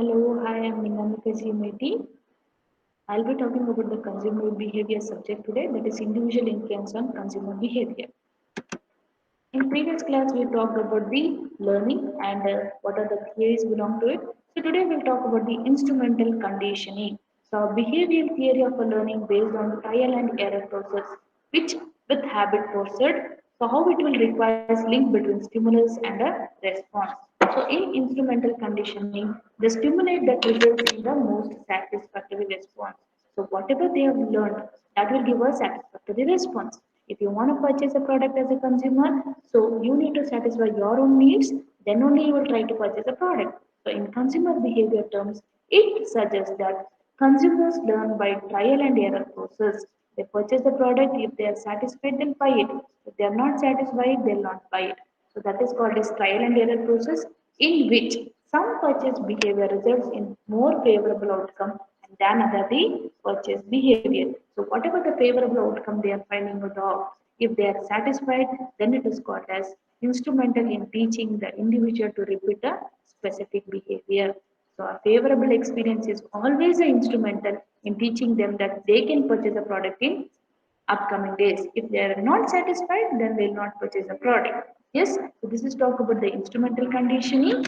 Hello, hi, I'm Ningamika Meti. I'll be talking about the consumer behavior subject today, that is individual influence on consumer behavior. In previous class, we talked about the learning and what are the theories belong to it. So today we'll talk about the instrumental conditioning. So behavioral theory of a learning based on trial and error process, which with habit forced. So how it will requires link between stimulus and a response. So in instrumental conditioning, the stimulate that results in the most satisfactory response. So whatever they have learned, that will give a satisfactory response. If you want to purchase a product as a consumer, so you need to satisfy your own needs, then only you will try to purchase a product. So in consumer behavior terms, it suggests that consumers learn by trial and error process. They purchase the product, if they are satisfied, then buy it. If they are not satisfied, they'll not buy it. So that is called as trial and error process in which some purchase behavior results in more favorable outcome than other the purchase behavior. So whatever the favorable outcome they are finding out of, if they are satisfied, then it is called as instrumental in teaching the individual to repeat a specific behavior. So a favorable experience is always instrumental in teaching them that they can purchase a product in upcoming days. If they are not satisfied, then they will not purchase the product. Yes, so this is talk about the instrumental conditioning.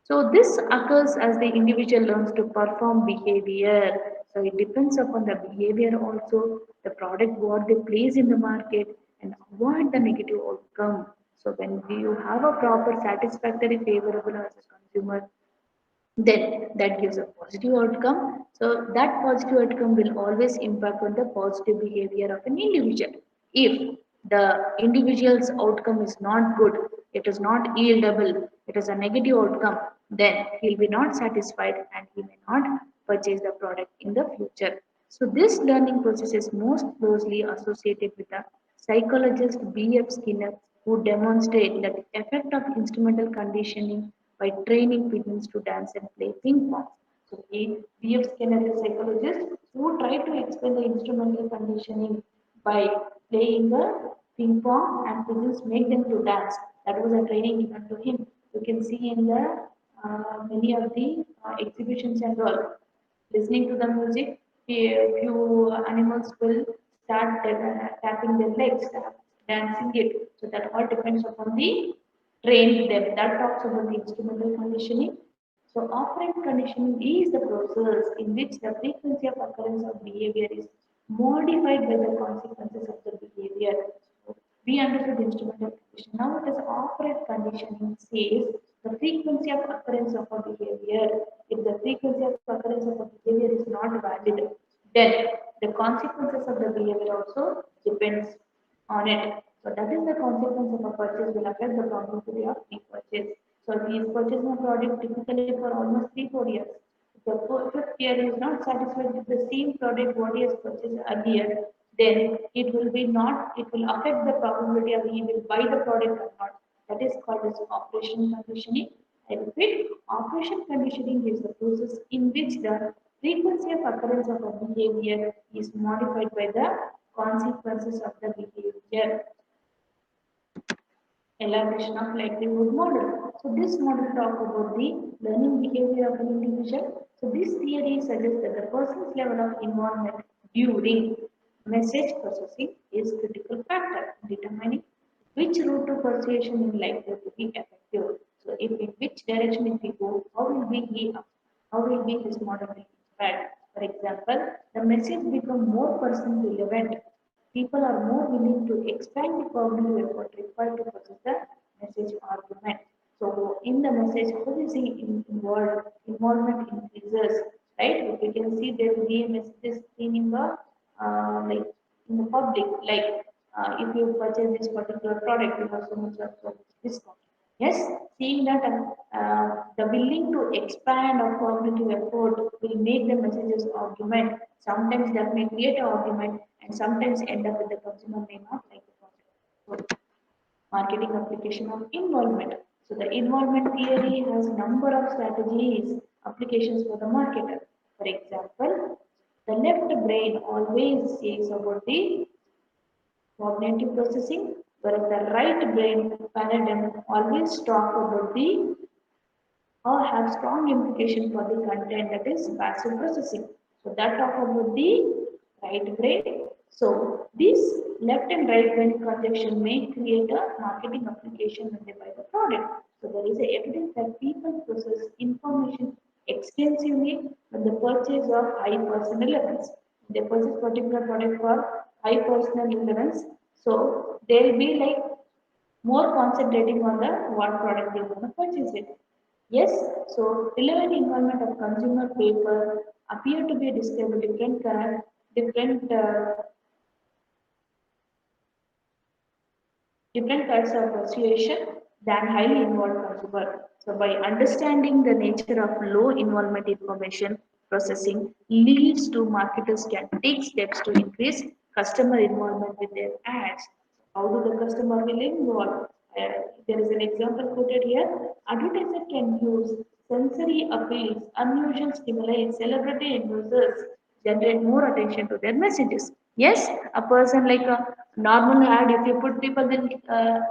So this occurs as the individual learns to perform behavior. So it depends upon the behavior also, the product what they place in the market and avoid the negative outcome. So when you have a proper satisfactory favorable as a consumer, then that gives a positive outcome. So that positive outcome will always impact on the positive behavior of an individual. If the individual's outcome is not good, it is not yieldable, it is a negative outcome, then he'll be not satisfied and he may not purchase the product in the future. So this learning process is most closely associated with the psychologist B.F. Skinner, who demonstrate that the effect of instrumental conditioning by training pigeons to dance and play ping pong. So B.F. Skinner is a psychologist who tried to explain the instrumental conditioning by playing the ping pong and pigeons make them to dance. That was a training given to him. You can see in the many of the exhibitions and all. Listening to the music, few animals will start tapping their legs, dancing it. So that all depends upon the trained them. That talks about the instrumental conditioning. So operant conditioning is the process in which the frequency of occurrence of behavior is modified by the consequences of the behavior. So we understood instrumental conditioning. Now it is operant conditioning says the frequency of occurrence of a behavior. If the frequency of occurrence of a behavior is not valid, then the consequences of the behavior also depends on it. So that is the consequence of a purchase will affect the probability of repurchase. So if he is purchasing a product typically for almost 3-4 years. If the fifth year is not satisfied with the same product what he has purchased earlier, then it will affect the probability of he will buy the product or not. That is called as operation conditioning. I repeat, operation conditioning is the process in which the frequency of occurrence of a behavior is modified by the consequences of the behavior. Elaboration of likelihood model. So this model talk about the learning behavior of an individual. So this theory suggests that the person's level of involvement during message processing is critical factor in determining which route to persuasion is likely to be effective. So if in which direction if we go, how will be his model be inspired? For example, the message become more person relevant. People are more willing to expand the cognitive effort required to process the message argument. So in the message, how is he involved? Involvement increases, right? If you can see there will be a message seen in the like in the public, like if you purchase this particular product, you have so much of discount. Yes, seeing that the willing to expand or cognitive effort will make the messages argument. Sometimes that may create an argument and sometimes end up with the consumer may not like the product. So marketing application of involvement. So the involvement theory has number of strategies, applications for the marketer. For example, the left brain always says about the cognitive processing, whereas the right brain paradigm always talk about the or have strong implication for the content, that is passive processing. So that talk about the right brain. So this left and right brain conjunction may create a marketing application when they buy the product. So there is a evidence that people process information extensively when the purchase of high personal relevance. They purchase particular product for high personal relevance. So they'll be like more concentrating on the what product they want to purchase it. Yes, so relevant involvement of consumer paper appear to be described different different types of persuasion than highly involved consumer. So by understanding the nature of low involvement information processing leads to marketers can take steps to increase customer involvement with their ads. How do the customer will involve? Uh, there is an example quoted here. Advertiser can use sensory appeals, unusual stimuli, celebrity users generate more attention to their messages. Yes, a person like a normal ad, if you put people will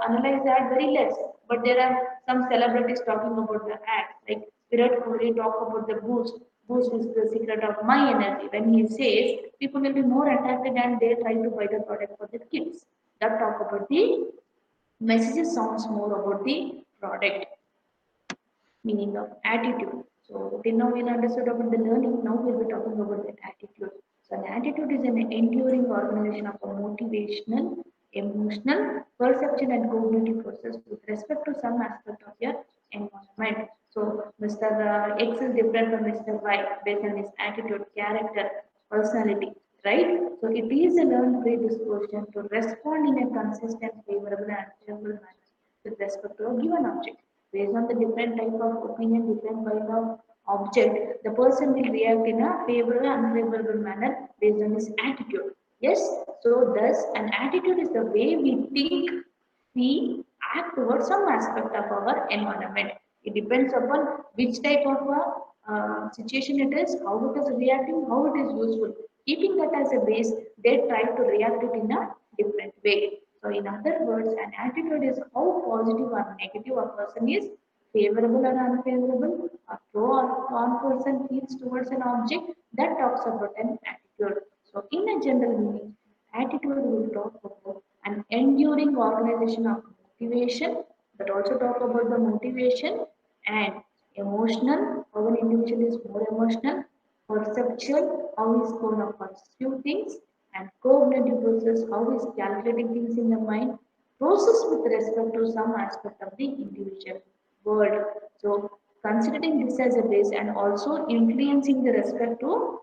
analyze the ad very less. But there are some celebrities talking about the ad, like Virat Kohli talk about the boost. Boost is the secret of my energy. When he says, people will be more attracted and they try to buy the product for their kids. That talk about the messages sounds more about the product meaning of attitude. So till now we understood about the learning, now we'll be talking about the attitude. So an attitude is an enduring organization of a motivational, emotional, perception and cognitive process with respect to some aspect of your environment. So Mr. X is different from Mr. Y based on his attitude, character, personality, right? So it is a learned predisposition to respond in a consistent, favorable and favorable manner with respect to a given object. Based on the different type of opinion, different kind of object, the person will react in a favorable and unfavorable manner based on his attitude. Yes, so thus an attitude is the way we think, we act towards some aspect of our environment. It depends upon which type of situation it is, how it is reacting, how it is useful. Keeping that as a base, they try to react it in a different way. So in other words, an attitude is how positive or negative a person is, favorable or unfavorable, a pro or con person feels towards an object, that talks about an attitude. So in a general meaning, attitude will talk about an enduring organization of motivation, but also talk about the motivation and emotional, how an individual is more emotional, perceptual, how he's going to pursue things, and cognitive process, how he's calculating things in the mind, process with respect to some aspect of the individual world. So considering this as a base and also influencing the respect to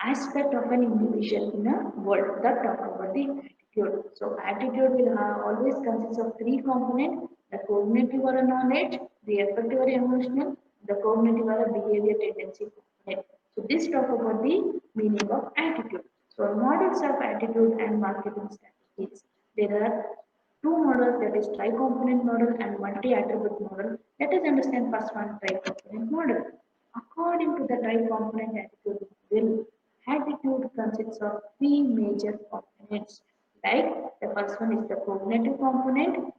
aspect of an individual in a world that talk about the attitude. So attitude will always consist of three components: the cognitive or a knowledge, the affective or emotional, the cognitive or a behavior tendency component. So this talk about the meaning of attitude. So models of attitude and marketing strategies. There are two models, that is tri-component model and multi-attribute model. Let us understand first one, tri-component model. According to the tri-component attitude model, attitude consists of three major components. Like the first one is the cognitive component,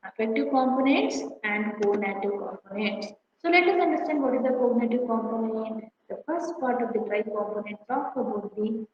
affective components, and cognitive components. So let us understand what is the cognitive component. The first part of the tri-component talks about the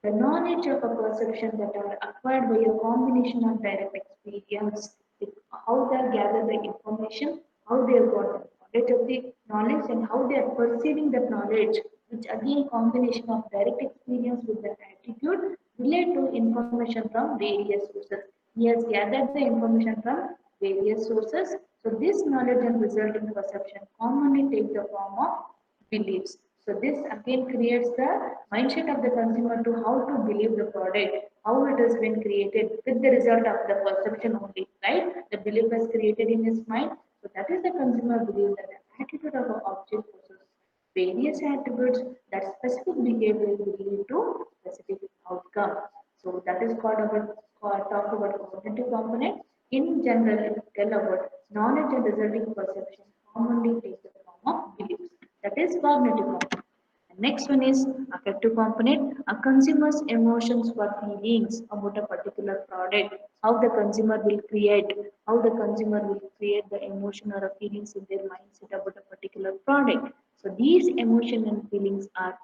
knowledge of a perception that are acquired by a combination of direct experience, with how they gather the information, how they have got the knowledge of the knowledge, and how they are perceiving that knowledge, which again combination of direct experience with the attitude relate to information from various sources. He has gathered the information from various sources. So this knowledge and resulting perception commonly take the form of beliefs. So this again creates the mindset of the consumer to how to believe the product, how it has been created with the result of the perception only, right? The belief is created in his mind. So that is the consumer belief that the attitude of an object possesses various attributes that specific behavior will lead to specific outcome. So that is called talk about cognitive component. In general, it tell about knowledge and resulting perception commonly take the form of beliefs. That is cognitive component. Next one is affective component. A consumer's emotions or feelings about a particular product. How the consumer will create, how the consumer will create the emotion or feelings in their mindset about a particular product. So these emotion and feelings are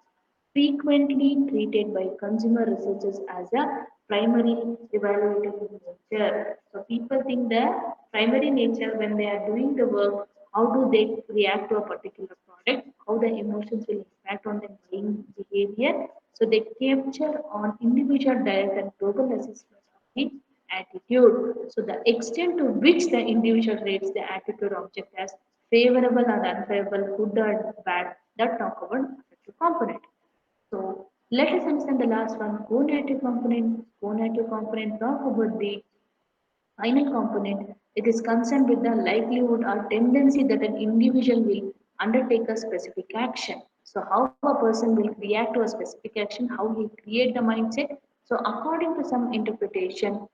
frequently treated by consumer researchers as a primary evaluative nature. So people think the primary nature when they are doing the work, how do they react to a particular product, how the emotions will impact on their buying behavior. So they capture on individual direct and global assessments of the attitude. So the extent to which the individual rates the attitude object as favorable or unfavorable, good or bad, that talk about affective component. So let us understand the last one, co-native component. Co-native component talk about the final component. It is concerned with the likelihood or tendency that an individual will undertake a specific action. So how a person will react to a specific action, how he create the mindset. So according to some interpretation,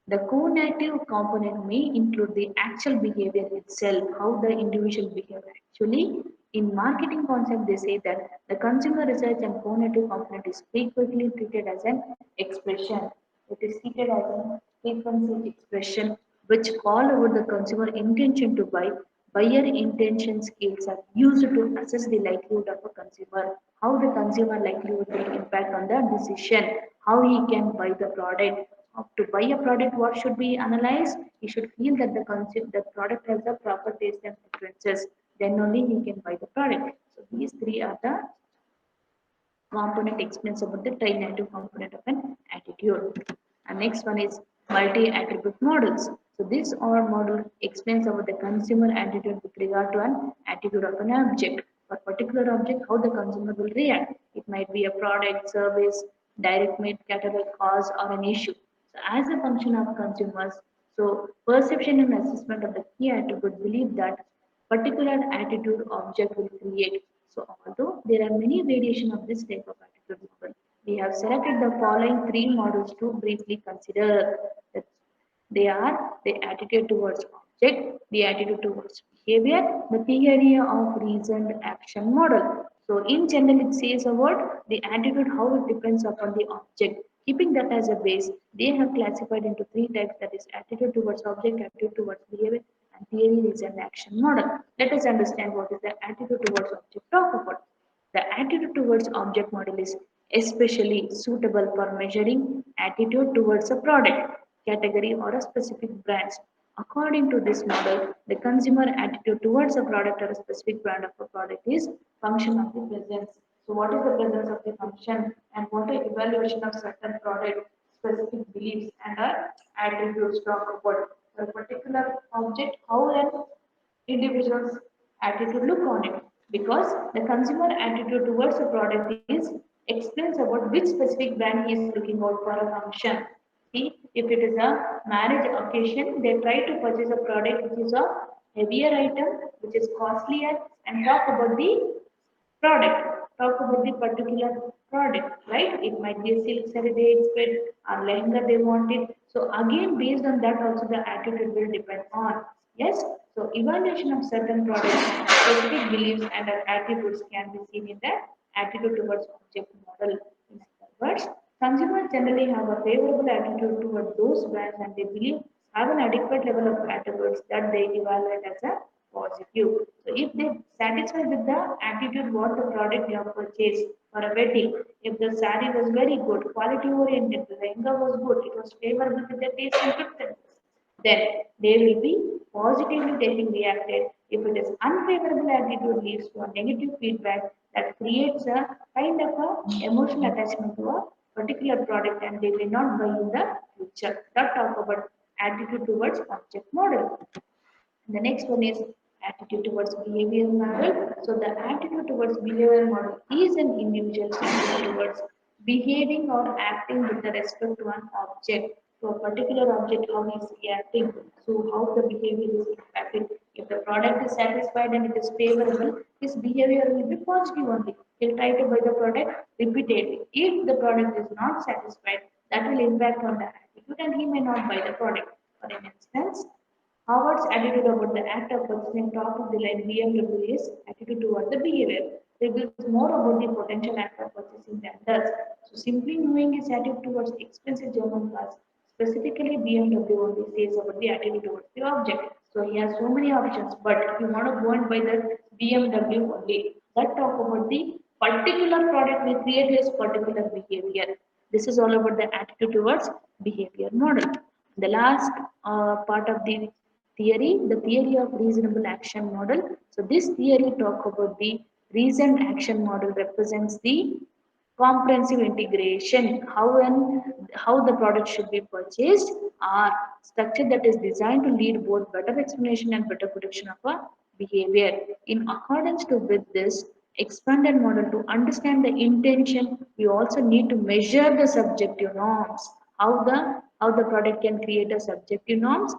the co-native component may include the actual behavior itself, how the individual behave actually. In marketing concept, they say that the consumer research and co-native component is frequently treated as an expression. It is treated as a frequency expression which call over the consumer intention to buy. Buyer intention scales are used to assess the likelihood of a consumer, how the consumer likelihood will impact on the decision, how he can buy the product. To buy a product, what should be analyzed? He should feel that the product has the proper taste and preferences. Then only he can buy the product. So these three are the component explains about the tri-native component of an attitude. And next one is multi-attribute models. So this or model explains about the consumer attitude with regard to an attitude of an object. For particular object, how the consumer will react. It might be a product, service, direct made catalog, cause, or an issue. So as a function of consumers, so perception and assessment of the key attribute believe that particular attitude object will create. So although there are many variations of this type of attitude model, we have selected the following three models to briefly consider. They are the attitude towards object, the attitude towards behavior, the theory of reasoned action model. So in general, it says about the attitude, how it depends upon the object. Keeping that as a base, they have classified into three types, that is attitude towards object, attitude towards behavior, and theory reasoned action model. Let us understand what is the attitude towards object talk about. The attitude towards object model is especially suitable for measuring attitude towards a product, category, or a specific brand. According to this model, the consumer attitude towards a product or a specific brand of a product is function of the presence. So what is the presence of the function and what is evaluation of certain product, specific beliefs and attributes talk about a particular object, how an individual's attitude look on it, because the consumer attitude towards a product is explains about which specific brand he is looking out for a function. See, if it is a marriage occasion, they try to purchase a product which is a heavier item, which is costlier, and talk about the product, talk about the particular product, right? It might be a silk saree they expect or lehenga they want it. So again, based on that also the attitude will depend on. Yes, so evaluation of certain products, specific beliefs and attitudes can be seen in the attitude towards object model. In other words, consumers generally have a favorable attitude toward those brands and they believe have an adequate level of attributes that they evaluate as a positive. So if they satisfy with the attitude what the product you have purchased for a wedding, if the saree was very good, quality oriented, the lehenga was good, it was favorable with the taste and preferences, then they will be positively getting reacted. If it is unfavorable attitude leads to a negative feedback that creates a kind of a emotional attachment to a particular product and they will not buy in the future. That talk about attitude towards object model. The next one is attitude towards behavior model. So the attitude towards behavior model is an individual's attitude towards behaving or acting with the respect to an object. So a particular object, how he is reacting, so how the behavior is impacted. If the product is satisfied and it is favorable, his behavior will be positive only. He'll try to buy the product repeatedly. If the product is not satisfied, that will impact on the attitude and he may not buy the product. For an instance, Howard's attitude about the act of purchasing top of the line BMW is attitude toward the behavior. reveals more about the potential after purchasing than does. So simply knowing is attitude towards expensive German cars, specifically BMW only says about the attitude towards the object. So he has so many options, but if you want to go and buy the BMW only, that talk about the particular product will create his particular behavior. This is all about the attitude towards behavior model. The last part of the theory, the theory of reasonable action model. So this theory talk about the reasoned action model represents the comprehensive integration, how the product should be purchased, or structure that is designed to lead both better explanation and better prediction of a behavior. In accordance to with this expanded model, to understand the intention, we also need to measure the subjective norms. How the product can create a subjective norms.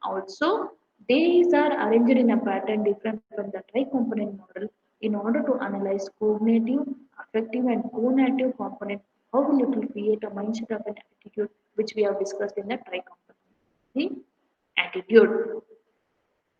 Also, these are arranged in a pattern different from the tri-component model in order to analyze cognitive, affective, and conative component. How will it create a mindset of an attitude, which we have discussed in the tri-component? The attitude.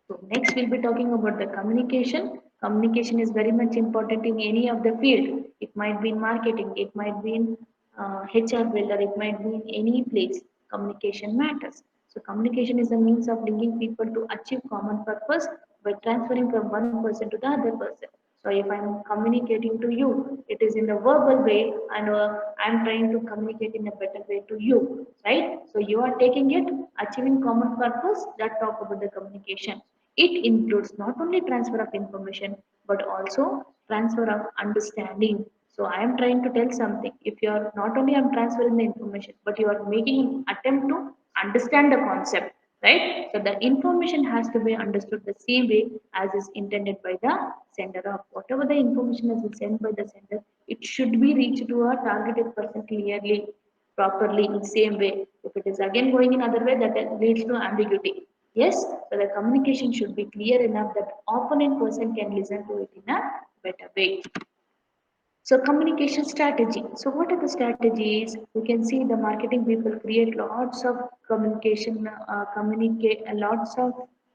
So next we'll be talking about the communication. Communication is very much important in any of the field. It might be in marketing, it might be in HR field, or it might be in any place. Communication matters. So communication is a means of linking people to achieve common purpose by transferring from one person to the other person. So if I'm communicating to you, it is in a verbal way, and I'm trying to communicate in a better way to you, right? So you are taking it, achieving common purpose, that talk about the communication. It includes not only transfer of information, but also transfer of understanding. So I am trying to tell something. If you are not only I'm transferring the information, but you are making an attempt to understand the concept, right? So the information has to be understood the same way as is intended by the sender of whatever the information has been sent by the sender. It should be reached to a targeted person clearly, properly, in same way. If it is again going in other way, that leads to ambiguity. Yes, so the communication should be clear enough that opponent person can listen to it in a better way. So communication strategy. So what are the strategies? You can see the marketing people create lots of communicate lots of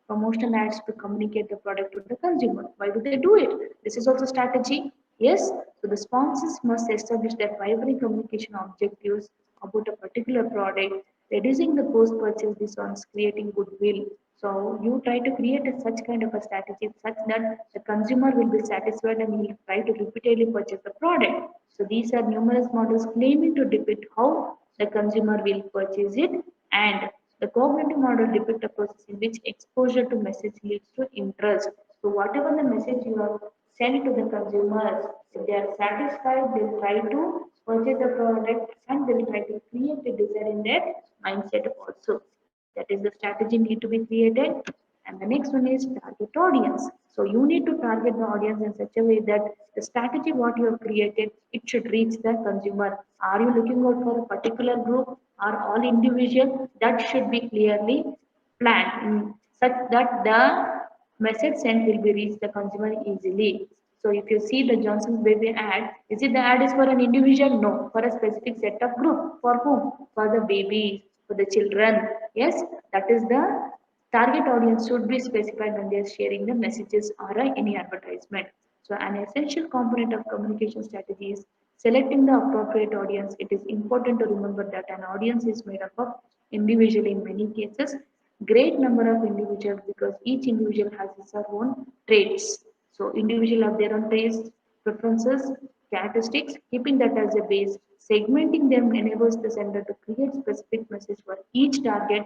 promotional ads to communicate the product to the consumer. Why do they do it? This is also strategy. Yes. So the sponsors must establish their primary communication objectives about a particular product, reducing the post-purchase distance, creating goodwill. So you try to create such kind of a strategy such that the consumer will be satisfied and will try to repeatedly purchase the product. So these are numerous models claiming to depict how the consumer will purchase it, and the cognitive model depict a process in which exposure to message leads to interest. So whatever the message you have sent to the consumers, if they are satisfied, they'll try to purchase the product and they'll try to create a desire in their mindset also. That is the strategy need to be created. And the next one is target audience. So you need to target the audience in such a way that the strategy what you have created, it should reach the consumer. Are you looking out for a particular group or all individual? That should be clearly planned such that the message sent will be reached the consumer easily. So if you see the Johnson's baby ad, is it the ad is for an individual? No, for a specific set of group. For whom? For the babies, for the children. Yes, that is the target audience should be specified when they are sharing the messages or any advertisement. So an essential component of communication strategy is selecting the appropriate audience. It is important to remember that an audience is made up of individual in many cases, great number of individuals because each individual has its own traits. So individual have their own traits, preferences, characteristics, keeping that as a base. Segmenting them enables the sender to create specific message for each target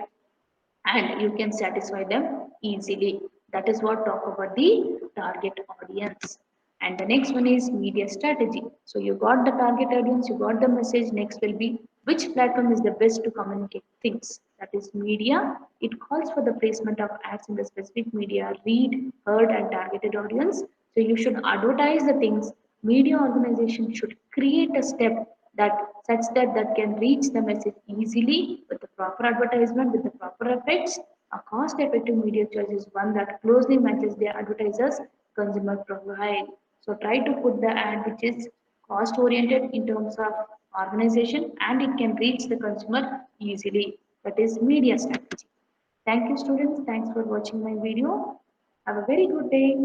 and you can satisfy them easily. That is what talk about the target audience. And the next one is media strategy. So you got the target audience, you got the message. Next will be which platform is the best to communicate things. That is media. It calls for the placement of ads in the specific media, read, heard, and targeted audience. So you should advertise the things. Media organization should create a step that such that that can reach the message easily with the proper advertisement with the proper effects. A cost effective media choice is one that closely matches the advertiser's consumer profile. So try to put the ad which is cost oriented in terms of organization and it can reach the consumer easily. That is media strategy. Thank you students, thanks for watching my video. Have a very good day.